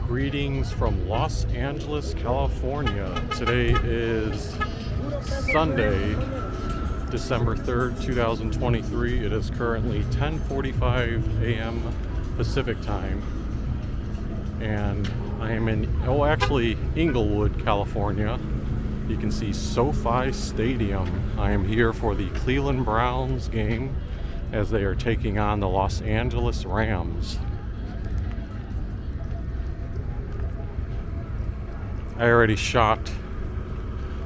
Greetings from Los Angeles, California. Today is Sunday, December 3rd, 2023. It is currently 10:45 a.m. Pacific time. And I am in, Inglewood, California. You can see SoFi Stadium. I am here for the Cleveland Browns game as they are taking on the Los Angeles Rams. I already shot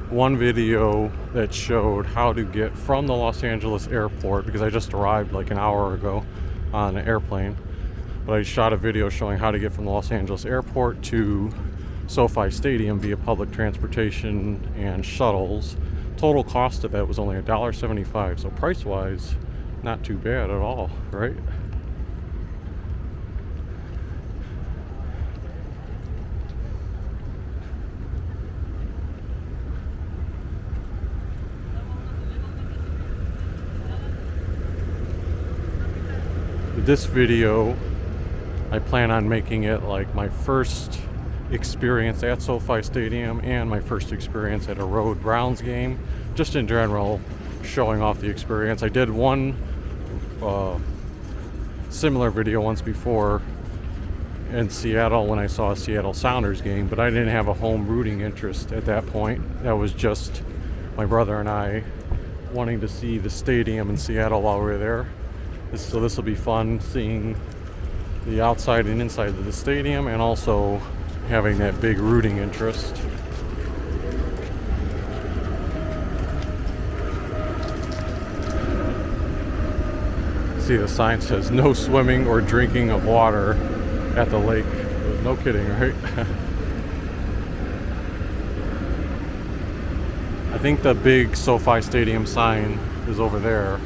one video that showed how to get from the Los Angeles airport, because I just arrived like an hour ago on an airplane. But I shot a video showing how to get from the Los Angeles airport to SoFi Stadium via public transportation and shuttles. Total cost of that was only $1.75, so price-wise, not too bad at all, right? This video, I plan on making it like my first experience at SoFi Stadium and my first experience at a road Browns game, just in general, showing off the experience. I did one similar video once before in Seattle when I saw a Seattle Sounders game, but I didn't have a home rooting interest at that point. That was just my brother and I wanting to see the stadium in Seattle while we were there. So this will be fun, seeing the outside and inside of the stadium, and also having that big rooting interest. See, the sign says no swimming or drinking of water at the lake. No kidding, right? I think the big SoFi Stadium sign is over there.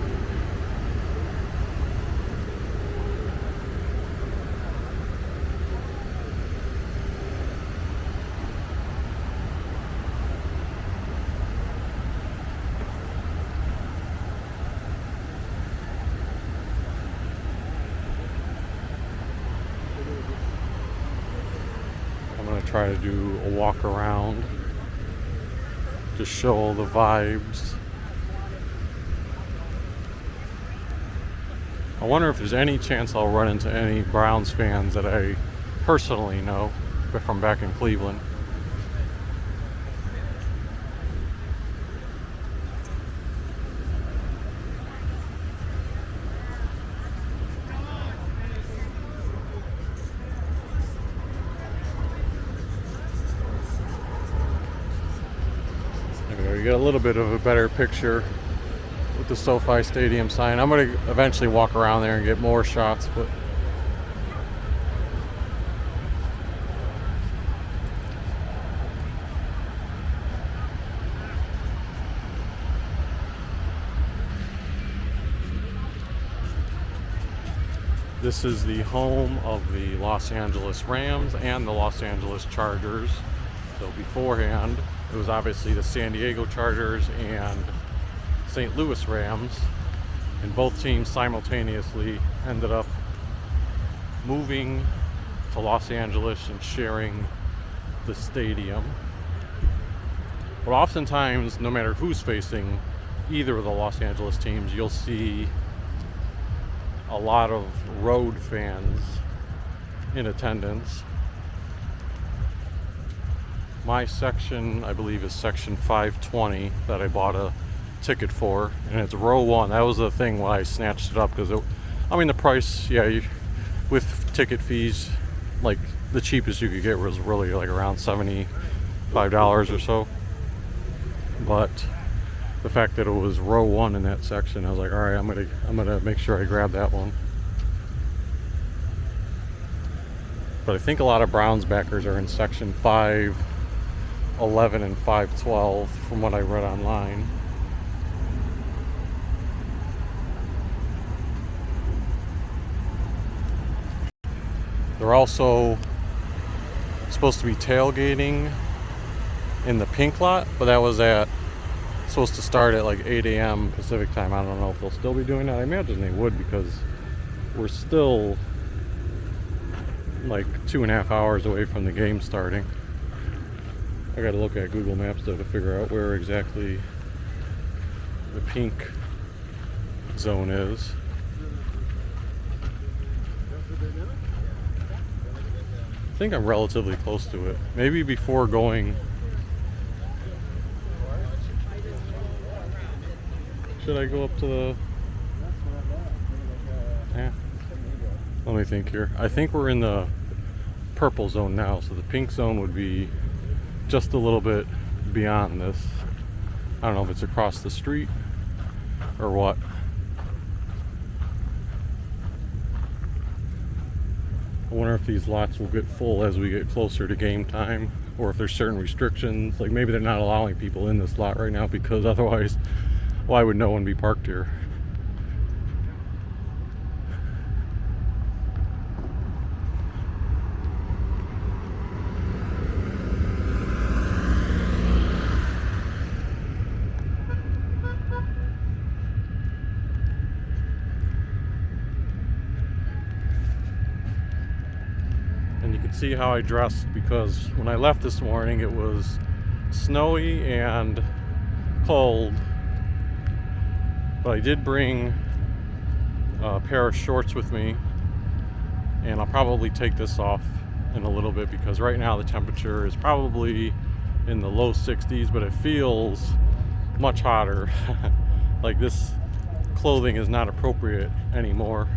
I'm going to try to do a walk around to show the vibes. I wonder if there's any chance I'll run into any Browns fans that I personally know from back in Cleveland. You get a little bit of a better picture with the SoFi Stadium sign. I'm going to eventually walk around there and get more shots, but this is the home of the Los Angeles Rams and the Los Angeles Chargers. So beforehand, it was obviously the San Diego Chargers and St. Louis Rams, and both teams simultaneously ended up moving to Los Angeles and sharing the stadium. But oftentimes, no matter who's facing either of the Los Angeles teams, you'll see a lot of road fans in attendance. My section, I believe, is section 520 that I bought a ticket for, and it's row one. That was the thing when I snatched it up, because the price, with ticket fees, like the cheapest you could get was really like around $75 or so. But the fact that it was row one in that section, I was like, all right, I'm gonna make sure I grab that one. But I think a lot of Browns backers are in section 511 and 512 from what I read online. They're also supposed to be tailgating in the pink lot, but that was supposed to start at like 8 a.m. Pacific time. I don't know if they'll still be doing that. I imagine they would, because we're still like 2.5 hours away from the game starting. I gotta look at Google Maps though to figure out where exactly the pink zone is. I think I'm relatively close to it. Maybe before going. Should I go up to the... Yeah. Let me think here. I think we're in the purple zone now, so the pink zone would be just a little bit beyond this. I don't know if it's across the street or what. I wonder if these lots will get full as we get closer to game time, or if there's certain restrictions. Like maybe they're not allowing people in this lot right now because otherwise, why would no one be parked here? And you can see how I dressed because when I left this morning it was snowy and cold. But I did bring a pair of shorts with me, and I'll probably take this off in a little bit because right now the temperature is probably in the low 60s, but it feels much hotter. Like this clothing is not appropriate anymore.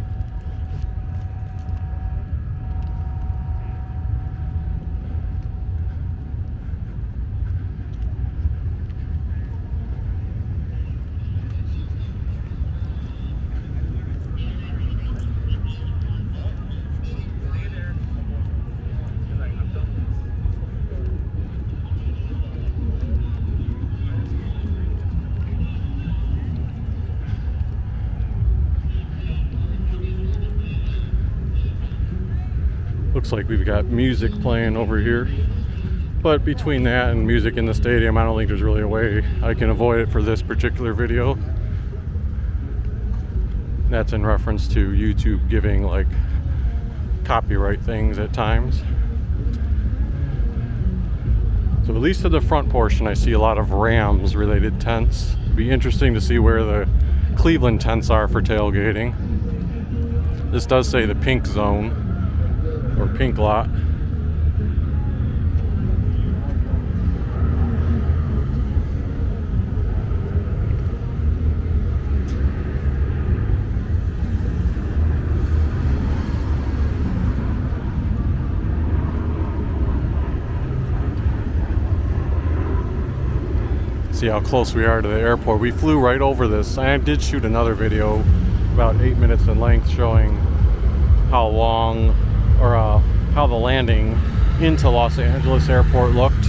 Looks like we've got music playing over here, but between that and music in the stadium, I don't think there's really a way I can avoid it for this particular video. That's in reference to YouTube giving like copyright things at times. So at least to the front portion I see a lot of Rams related tents. It'd be interesting to see where the Cleveland tents are for tailgating. This does say the pink zone or pink lot. See how close we are to the airport. We flew right over this. I did shoot another video about 8 minutes in length showing how long or how the landing into Los Angeles airport looked.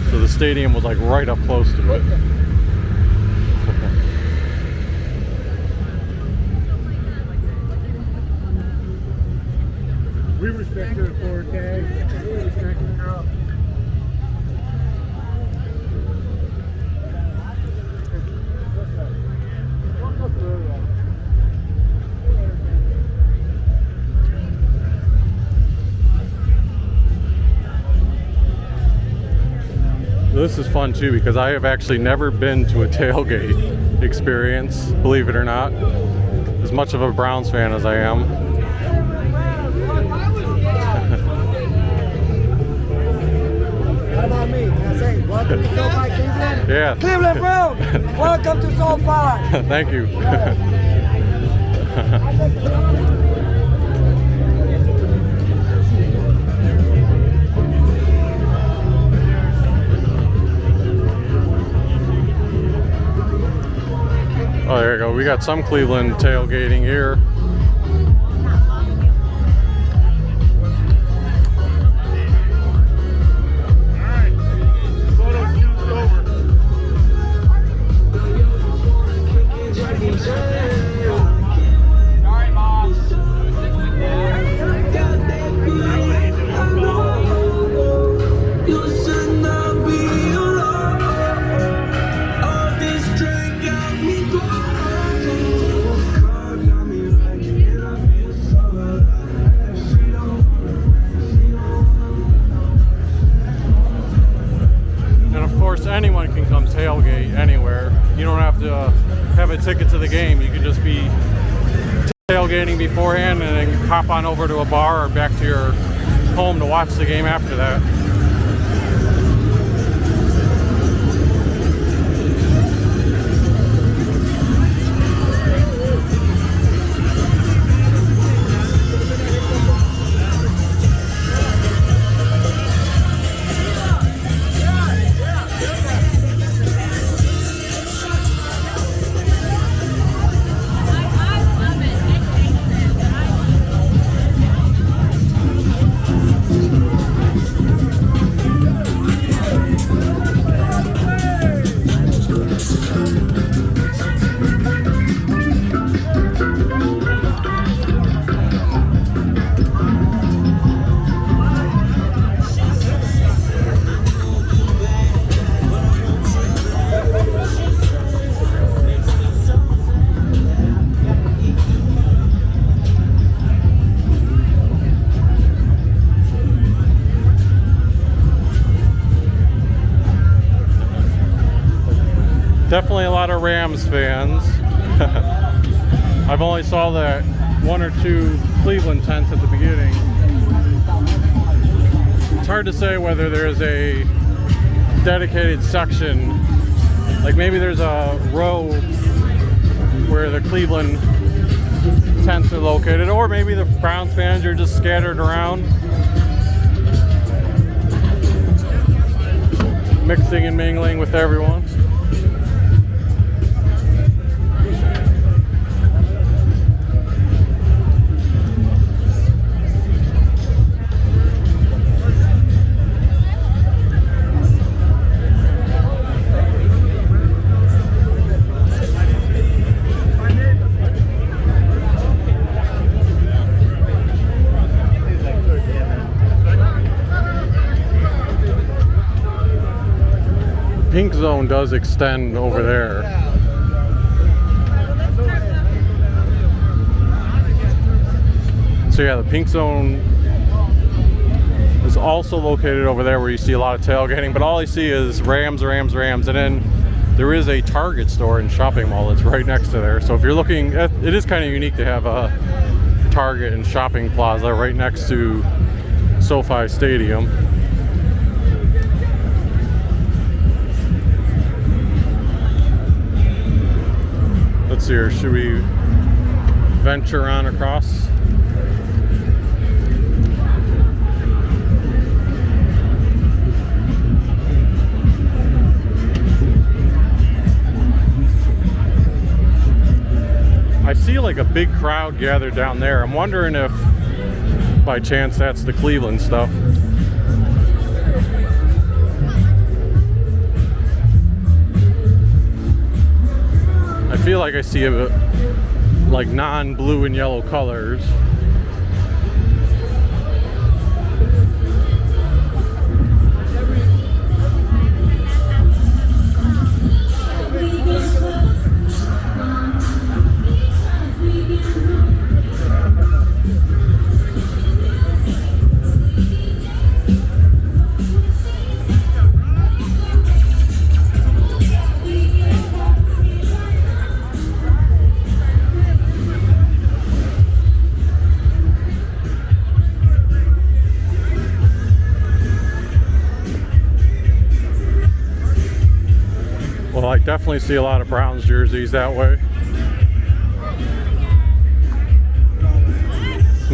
So the stadium was like right up close to it. We respect her 4K. We respect her up. This is fun too because I have actually never been to a tailgate experience, believe it or not. As much of a Browns fan as I am. What about me? Can I say welcome to SoFi Cleveland? Yeah. Cleveland Browns, welcome to SoFi. Thank you. Oh, there you go. We got some Cleveland tailgating here. ticket to the game. You can just be tailgating beforehand and then hop on over to a bar or back to your home to watch the game after that. Definitely a lot of Rams fans. I've only saw that one or two Cleveland tents at the beginning. It's hard to say whether there's a dedicated section, like maybe there's a row where the Cleveland tents are located, or maybe the Browns fans are just scattered around, mixing and mingling with everyone. Pink zone does extend over there. So yeah, the pink zone is also located over there where you see a lot of tailgating, but all I see is Rams, Rams, Rams, and then there is a Target store and shopping mall that's right next to there. So if you're looking, it is kind of unique to have a Target and shopping plaza right next to SoFi Stadium. Let's see here, should we venture on across? I see like a big crowd gathered down there. I'm wondering if by chance that's the Cleveland stuff. I feel like I see like non-blue and yellow colors. Well, I definitely see a lot of Browns jerseys that way.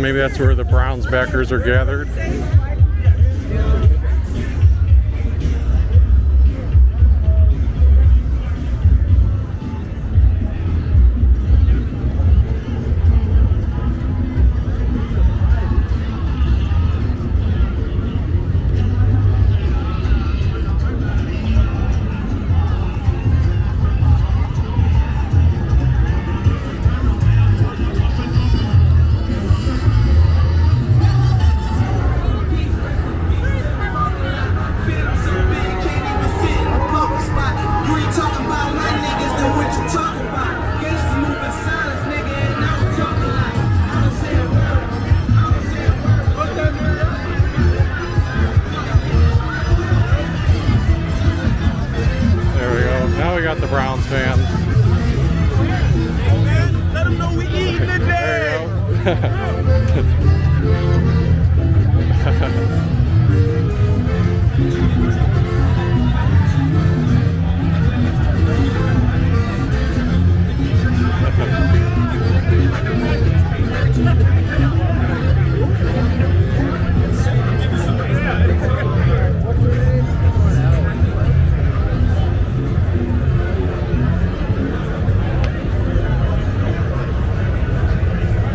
Maybe that's where the Browns backers are gathered. Got the Browns fans.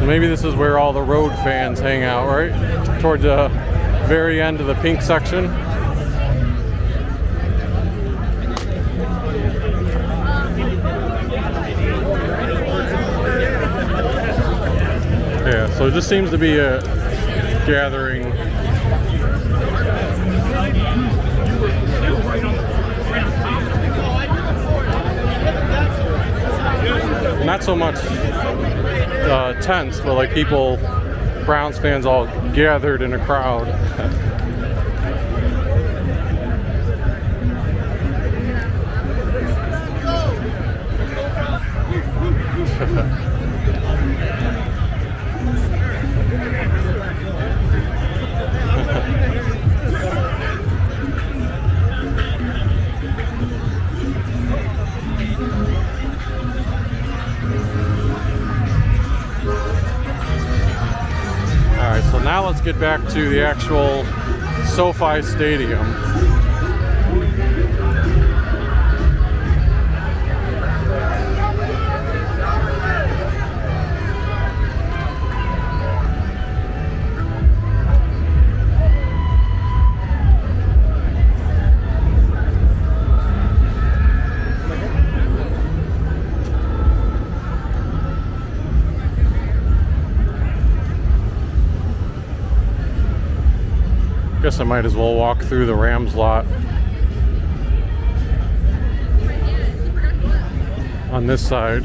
Maybe this is where all the road fans hang out, right? Towards the very end of the pink section. Yeah, so it just seems to be a gathering. Not so much tents, but like people, Browns fans all gathered in a crowd. So now let's get back to the actual SoFi Stadium. Guess I might as well walk through the Rams lot on this side.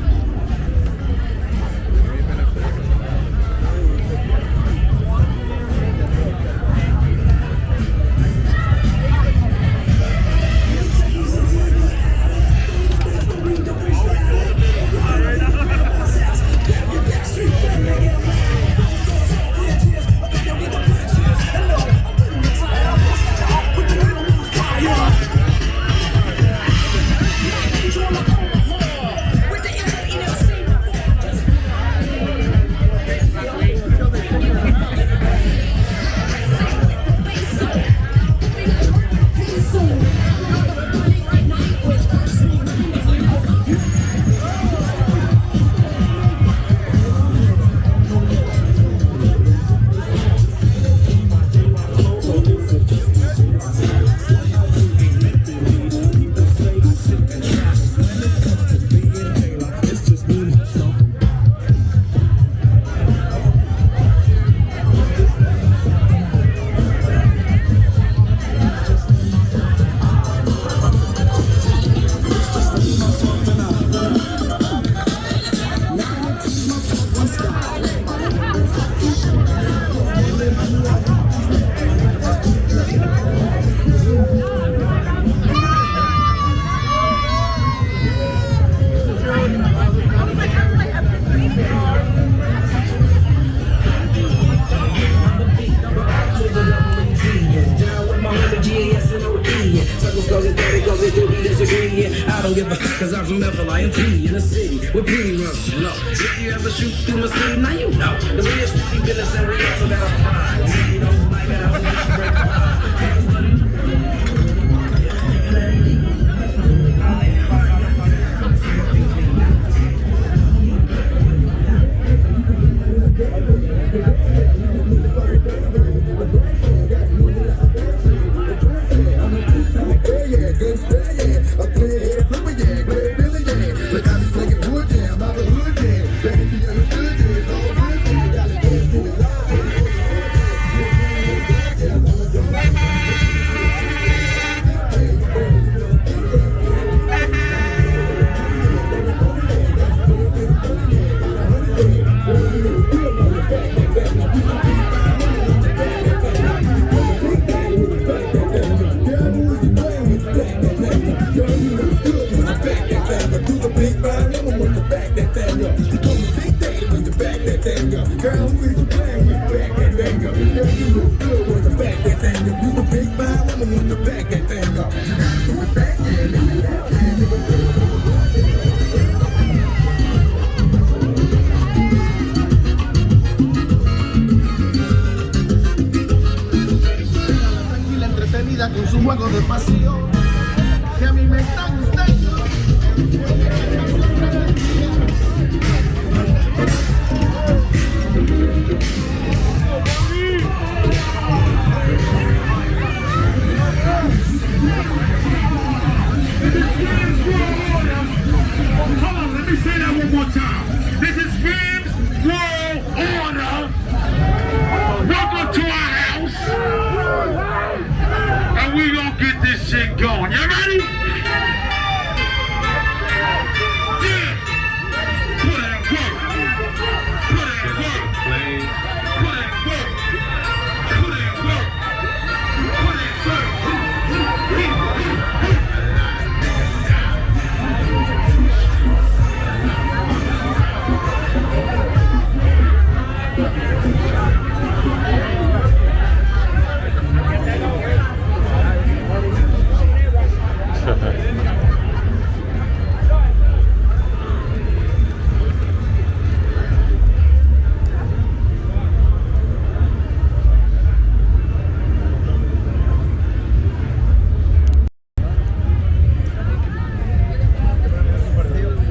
Cause I'm from FLINT in the city with pretty runs slow. If you ever shoot through my city, now you know. Cause we just be business and we also got a pride. If you don't like it, I'll just break Use the big bad woman with the back that thing up. You gotta do it back there, nigga. Tranquila, entretenida con su juego de pasión que a mí me está gustando. Hold on, let me say that one more time. This is Rams World Order. Welcome to our house. And we gonna get this shit going. You ready? Yeah. Put in work. Put in work. Put in work. Put in work. Put in work.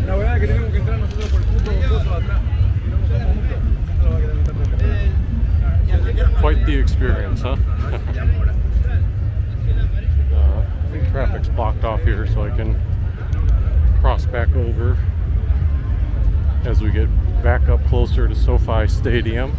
La verdad que tenemos que entrar nosotros por el punto dos atrás. Y no nos vamos juntos. Eso va a quedar muy Quite the experience, huh? I think traffic's blocked off here, so I can cross back over as we get back up closer to SoFi Stadium.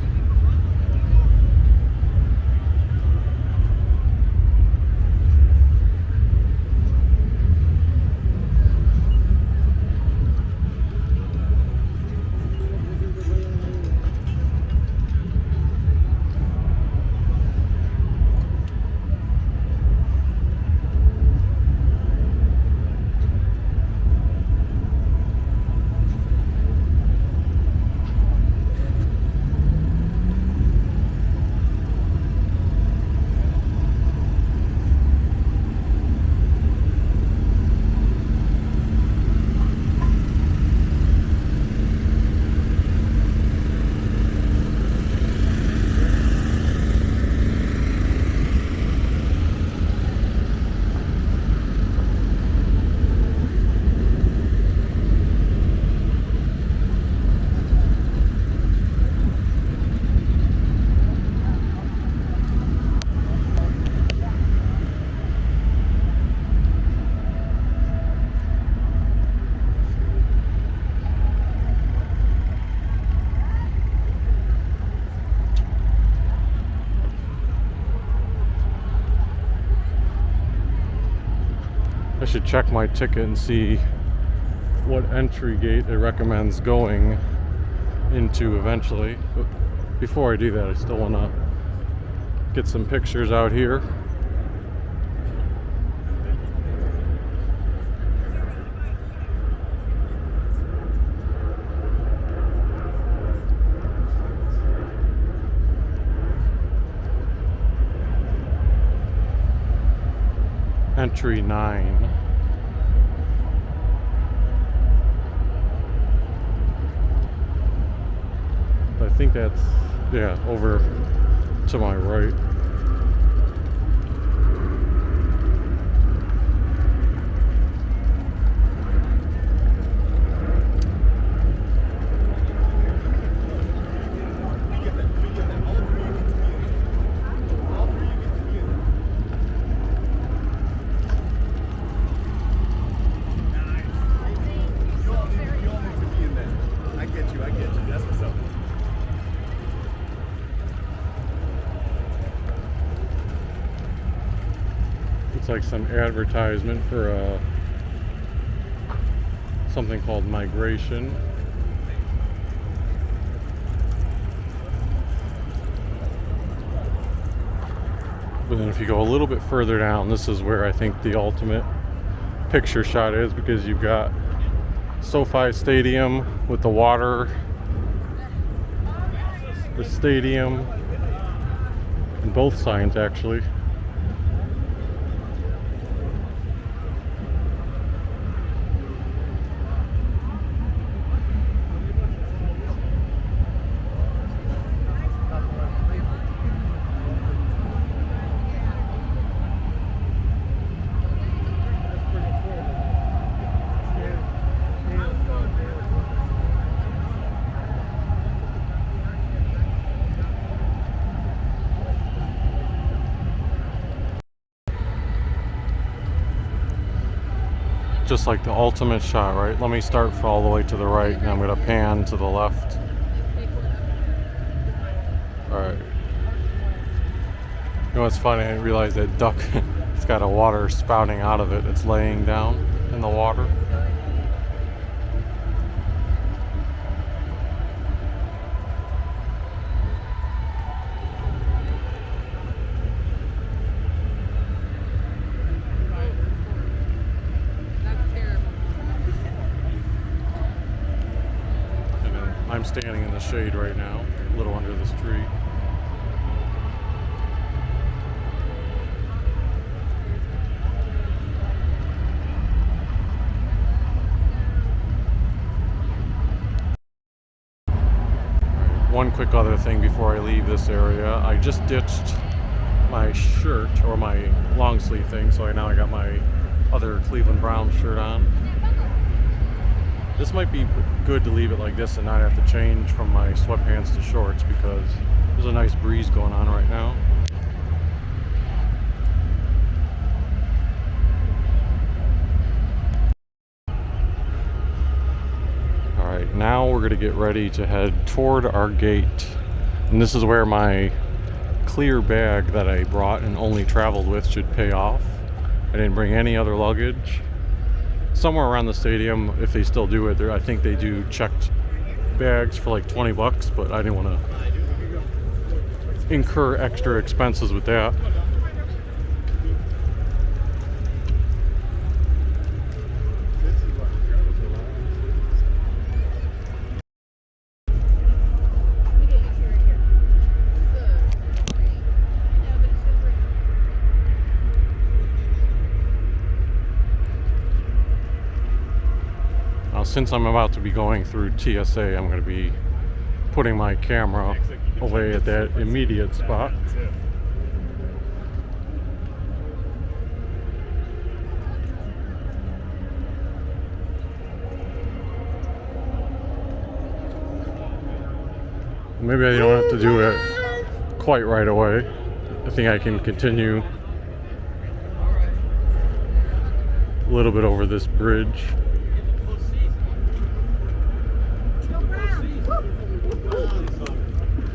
I should check my ticket and see what entry gate it recommends going into eventually. But before I do that, I still want to get some pictures out here. Entry 9. I think that's, yeah, over to my right. It's like some advertisement for something called migration. But then if you go a little bit further down, this is where I think the ultimate picture shot is, because you've got SoFi Stadium with the water, the stadium, and both signs actually. just like the ultimate shot, right? Let me start all the way to the right, and I'm gonna pan to the left. All right. You know what's funny? I didn't realize that duck, it's got a water spouting out of it. It's laying down in the water. I'm standing in the shade right now, a little under this tree. One quick other thing before I leave this area. I just ditched my shirt, or my long sleeve thing, so now I got my other Cleveland Browns shirt on. This might be good to leave it like this and not have to change from my sweatpants to shorts, because there's a nice breeze going on right now. Alright, now we're going to get ready to head toward our gate. And this is where my clear bag that I brought and only traveled with should pay off. I didn't bring any other luggage. Somewhere around the stadium, if they still do it, I think they do checked bags for like 20 bucks, but I didn't want to incur extra expenses with that. Since I'm about to be going through TSA, I'm going to be putting my camera away at that immediate spot. Maybe I don't have to do it quite right away. I think I can continue a little bit over this bridge.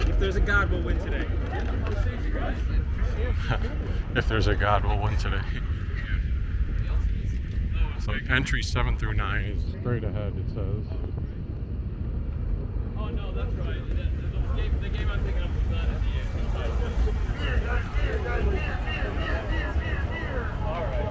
If there's a God, we'll win today. If there's a God, we'll win today. So entry 7 through 9 is straight ahead, it says. Oh no, that's right. The game I'm thinking of was not at the end. All right.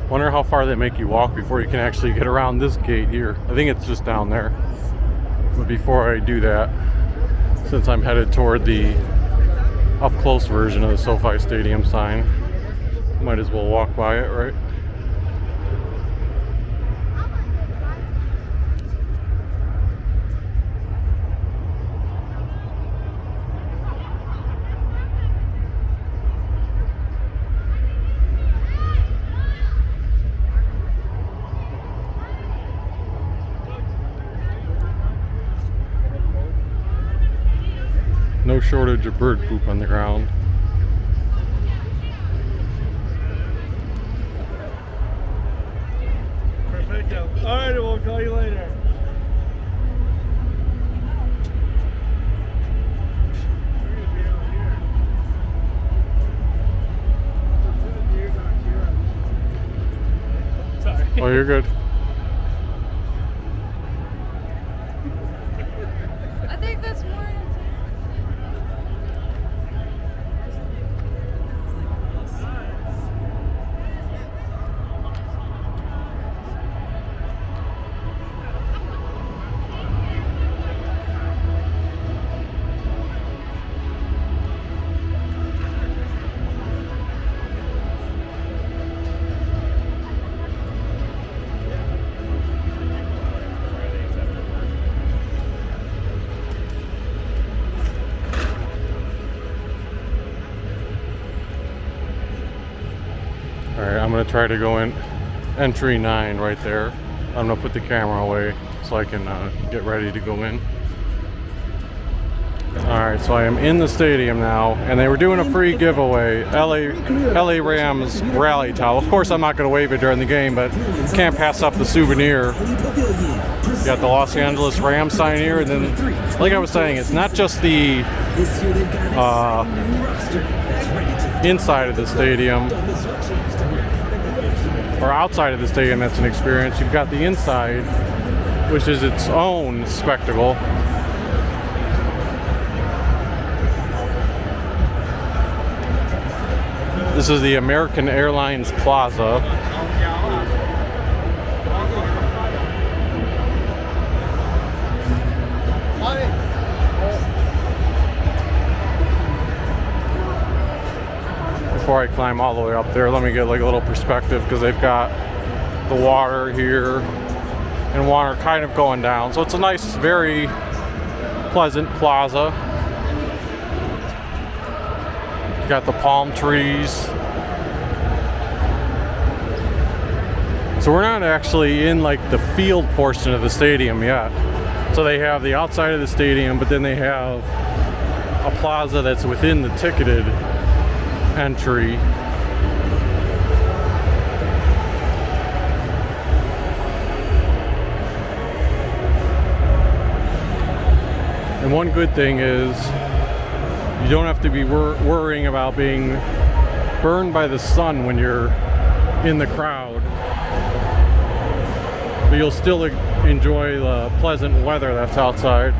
Wonder how far they make you walk before you can actually get around this gate here. I think it's just down there. But before I do that, since I'm headed toward the up close version of the SoFi Stadium sign, might as well walk by it, right? No shortage of bird poop on the ground. Perfecto. All right, we'll call you later. Sorry. Oh, you're good. I think that's more. All right, I'm gonna try to go in entry 9 right there. I'm gonna put the camera away so I can get ready to go in. All right, so I am in the stadium now, and they were doing a free giveaway, LA Rams rally towel. Of course, I'm not going to wave it during the game, but can't pass up the souvenir. You got the Los Angeles Rams sign here, and then, like I was saying, it's not just the inside of the stadium or outside of the stadium that's an experience. You've got the inside, which is its own spectacle. This is the American Airlines Plaza. Before I climb all the way up there, let me get like a little perspective, because they've got the water here and water kind of going down. So it's a nice, very pleasant plaza. Got the palm trees. So we're not actually in like the field portion of the stadium yet. So they have the outside of the stadium, but then they have a plaza that's within the ticketed entry. And one good thing is you don't have to be worrying about being burned by the sun when you're in the crowd. But you'll still enjoy the pleasant weather that's outside.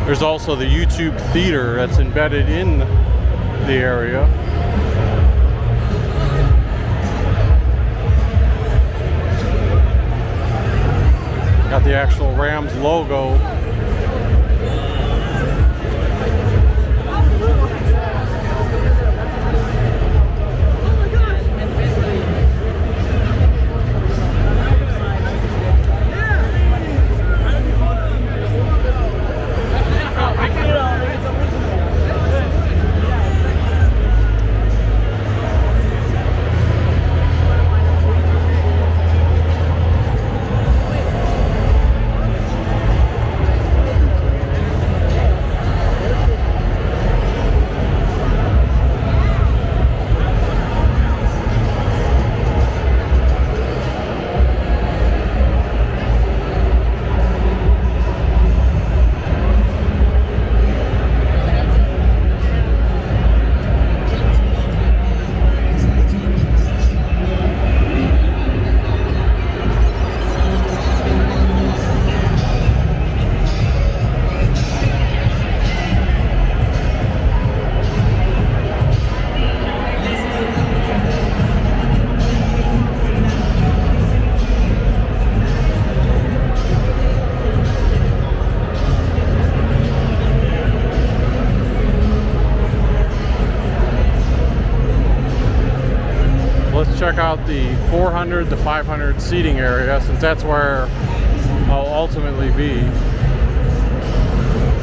There's also the YouTube theater that's embedded in the area. Got the actual Rams logo. Check out the 400 to 500 seating area, since that's where I'll ultimately be.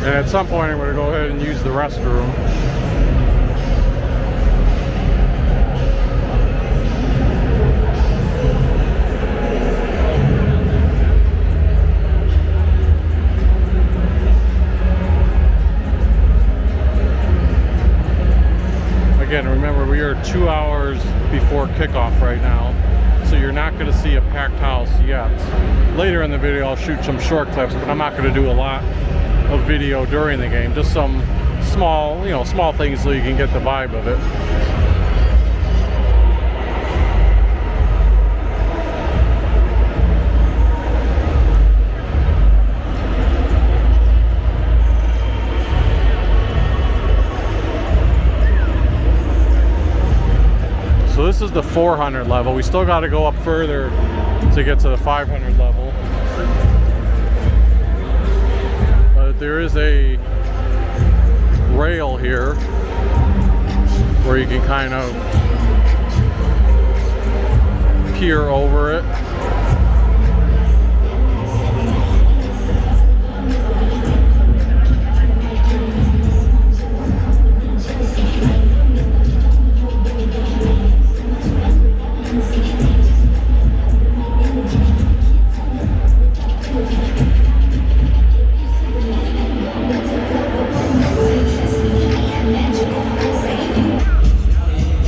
And at some point I'm going to go ahead and use the restroom. Again, remember, we are 2 hours before kickoff right now, so you're not going to see a packed house yet. Later in the video I'll shoot some short clips, but I'm not going to do a lot of video during the game, just some small, small things so you can get the vibe of it. So this is the 400 level. We still got to go up further to get to the 500 level. But there is a rail here where you can kind of peer over it.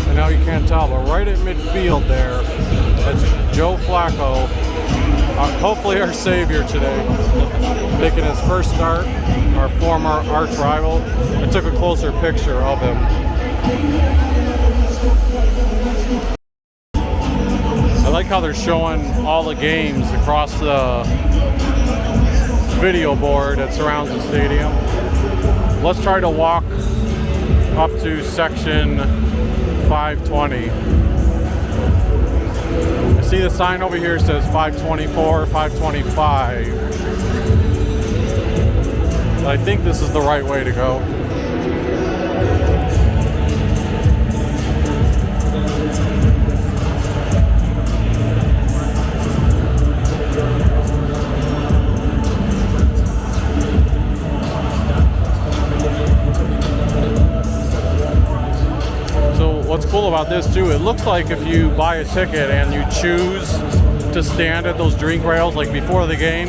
And now you can't tell, but right at midfield there, that's Joe Flacco, hopefully our savior today, making his first start, our former arch rival. I took a closer picture of him. I like how they're showing all the games across the video board that surrounds the stadium. Let's try to walk up to section 520. I see the sign over here says 524, 525. But I think this is the right way to go. What's cool about this too, it looks like if you buy a ticket and you choose to stand at those drink rails like before the game,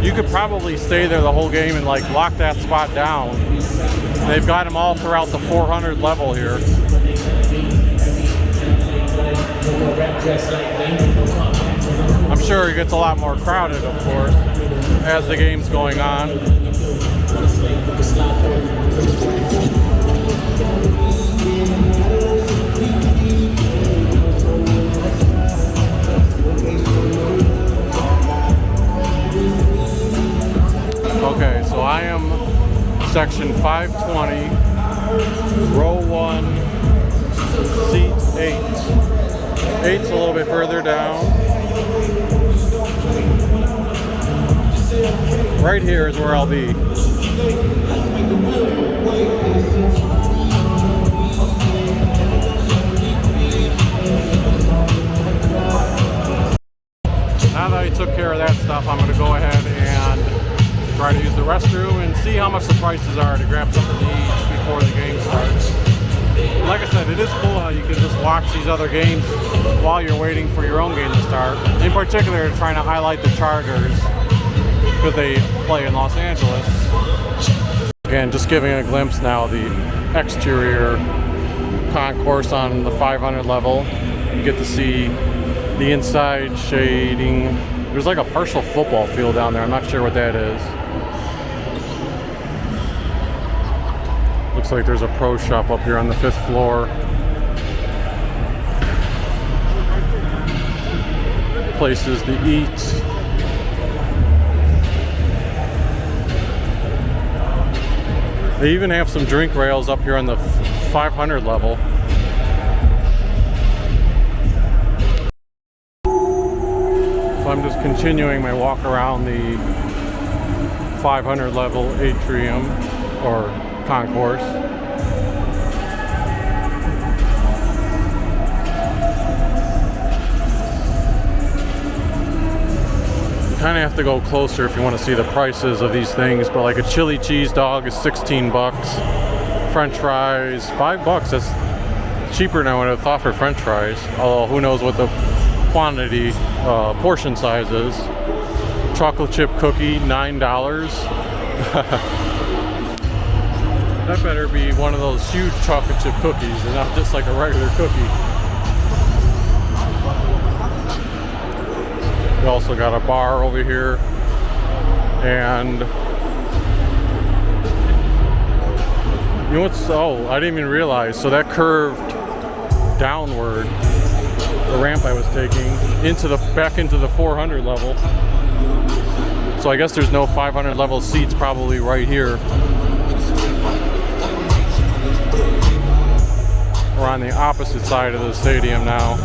you could probably stay there the whole game and like lock that spot down. And they've got them all throughout the 400 level here. I'm sure it gets a lot more crowded, of course, as the game's going on. Okay, so I am section 520, row 1, seat 8. 8's a little bit further down. Right here is where I'll be. Now that I took care of that stuff, I'm going to go ahead and try to use the restroom and see how much the prices are to grab something to eat before the game starts. Like I said, it is cool how you can just watch these other games while you're waiting for your own game to start. In particular, trying to highlight the Chargers because they play in Los Angeles. Again, just giving a glimpse now of the exterior concourse on the 500 level. You get to see the inside shading. There's like a partial football field down there. I'm not sure what that is. Looks like there's a pro shop up here on the 5th floor. Places to eat. They even have some drink rails up here on the 500 level. So I'm just continuing my walk around the 500 level atrium or concourse. You kind of have to go closer if you want to see the prices of these things, but like a chili cheese dog is 16 bucks. French fries, $5. That's cheaper than I would have thought for French fries. Although who knows what the quantity, portion size is. Chocolate chip cookie, $9. That better be one of those huge chocolate chip cookies and not just like a regular cookie. We also got a bar over here, and you know what's, oh, I didn't even realize, so that curved downward, the ramp I was taking, into the, back into the 400 level. So I guess there's no 500 level seats probably right here. We're on the opposite side of the stadium now.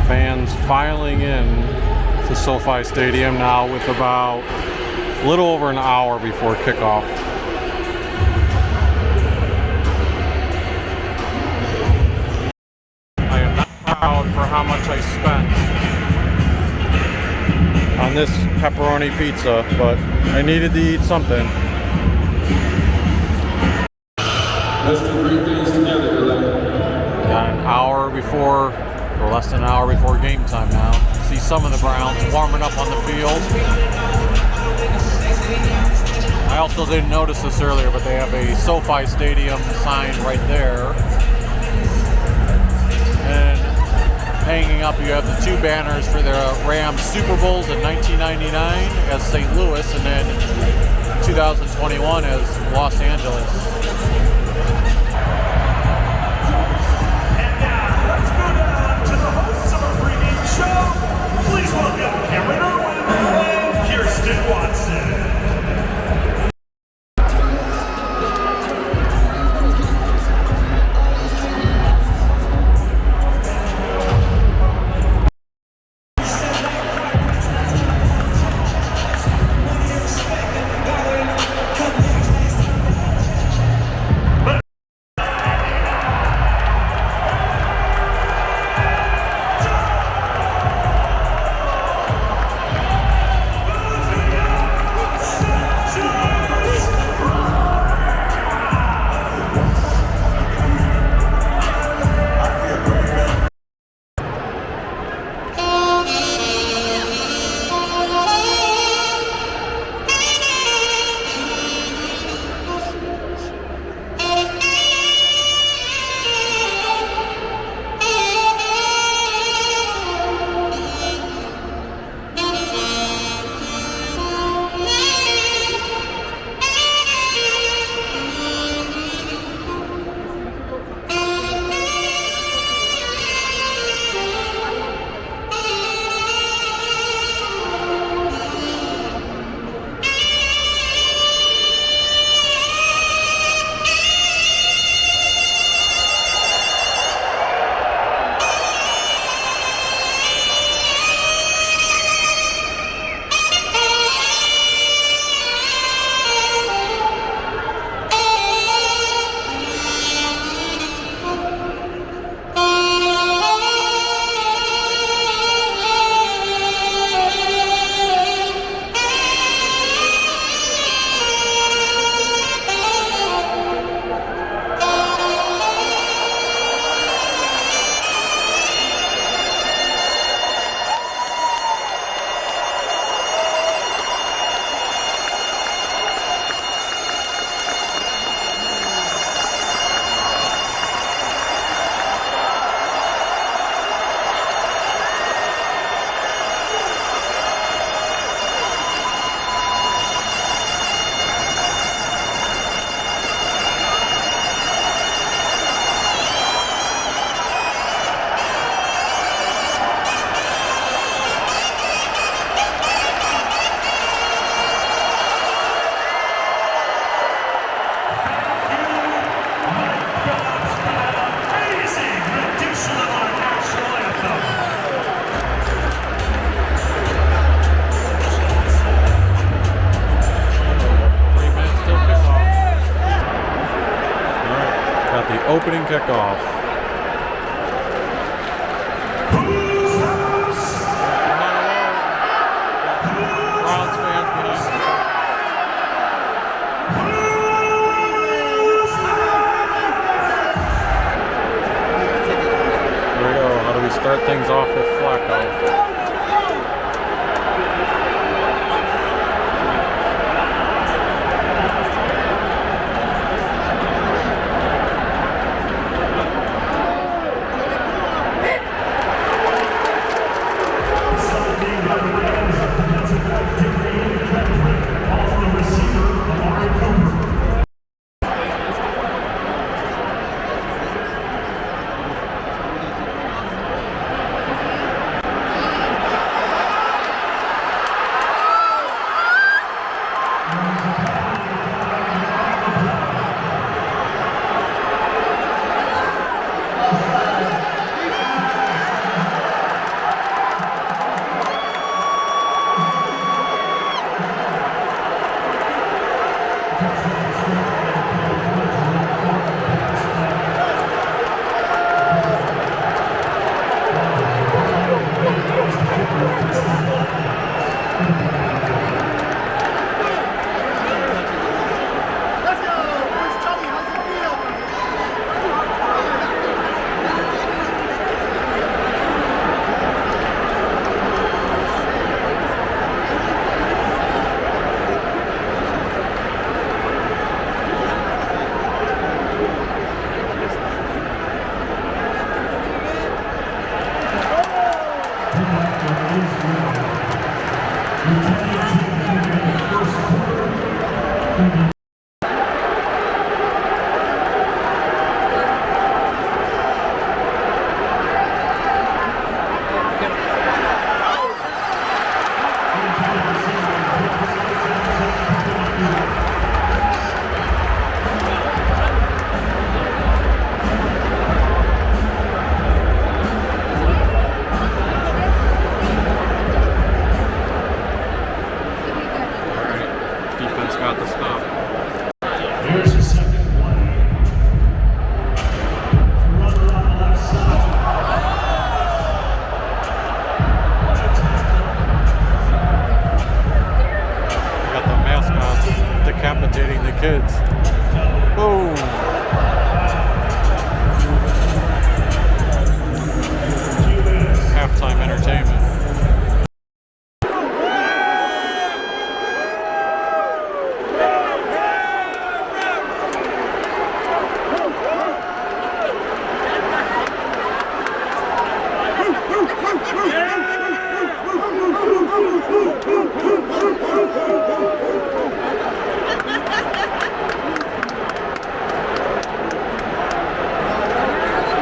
Fans filing in to SoFi Stadium now with about a little over an hour before kickoff. I am not proud for how much I spent on this pepperoni pizza, but I needed to eat something. Let's do great things together, LA. Got an hour before, or less than an hour before game time now. See some of the Browns warming up on the field. I also didn't notice this earlier, but they have a SoFi Stadium sign right there. And hanging up, you have the two banners for the Rams Super Bowls in 1999 as St. Louis, and then 2021 as Los Angeles. And now, let's go down to the hosts of our pregame show. Please welcome Cameron Irwin and Kirsten Watson. Opening kickoff. Browns fans behind me. Here we go. How do we start things off with Flacco? Defense got the stop. Here's the second play. Runner on the left side. Got the mascots decapitating the kids. Boom. Halftime entertainment.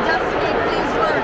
Destiny, please work.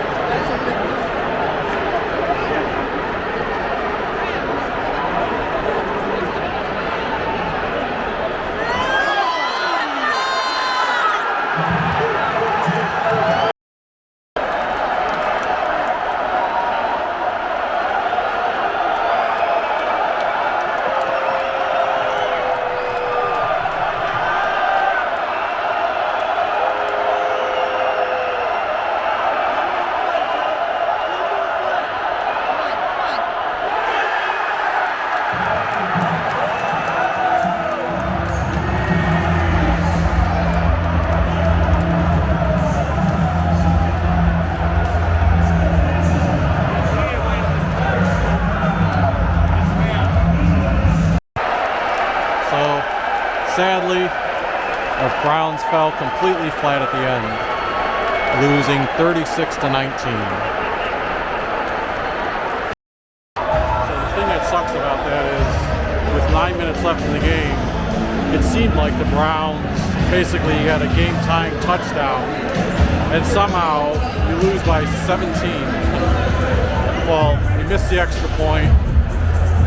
Sadly, the Browns fell completely flat at the end, losing 36-19. So the thing that sucks about that is, with 9 minutes left in the game, it seemed like the Browns basically had a game-tying touchdown, and somehow we lose by 17. Well, we missed the extra point,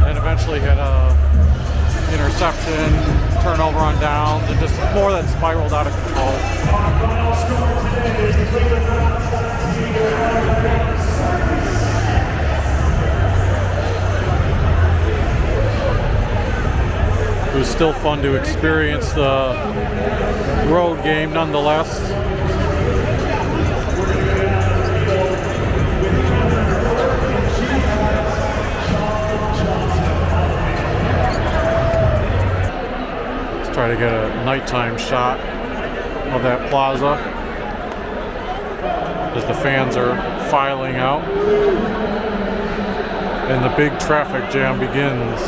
and eventually had a interception, turnover on downs, and just more that spiraled out of control. Our final score today is the Cleveland Browns 17. It was still fun to experience the road game nonetheless. Try to get a nighttime shot of that plaza as the fans are filing out and the big traffic jam begins.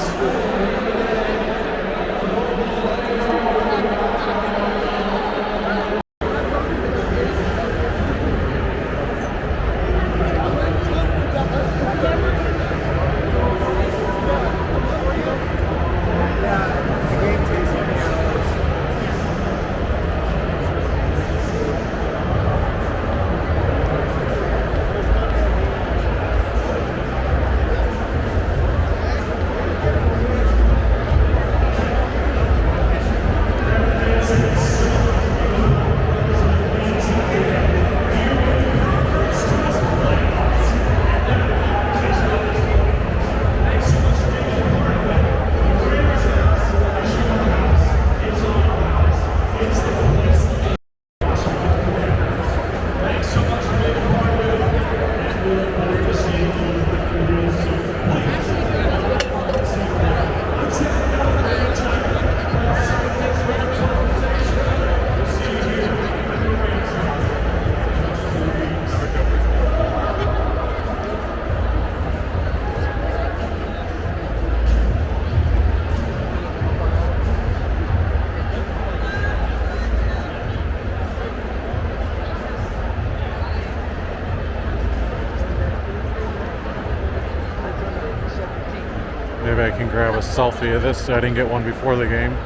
Maybe I can grab a selfie of this. I didn't get one before the game.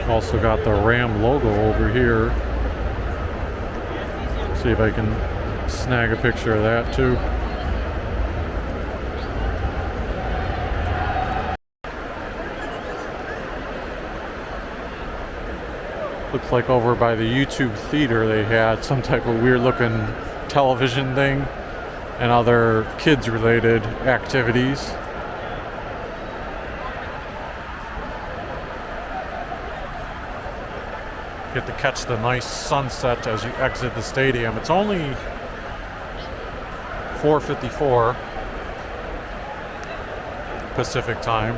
Also got the Ram logo over here. See if I can snag a picture of that too. Looks like over by the YouTube theater they had some type of weird looking television thing and other kids related activities. Get to catch the nice sunset as you exit the stadium. It's only 4:54 Pacific time.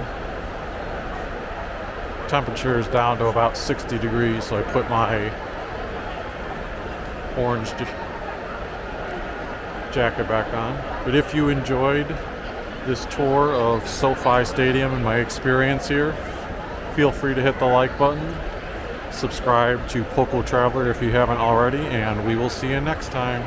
Temperature is down to about 60 degrees, so I put my orange jacket back on. But if you enjoyed this tour of SoFi Stadium and my experience here, feel free to hit the like button. Subscribe to Poco Traveler if you haven't already, and we will see you next time.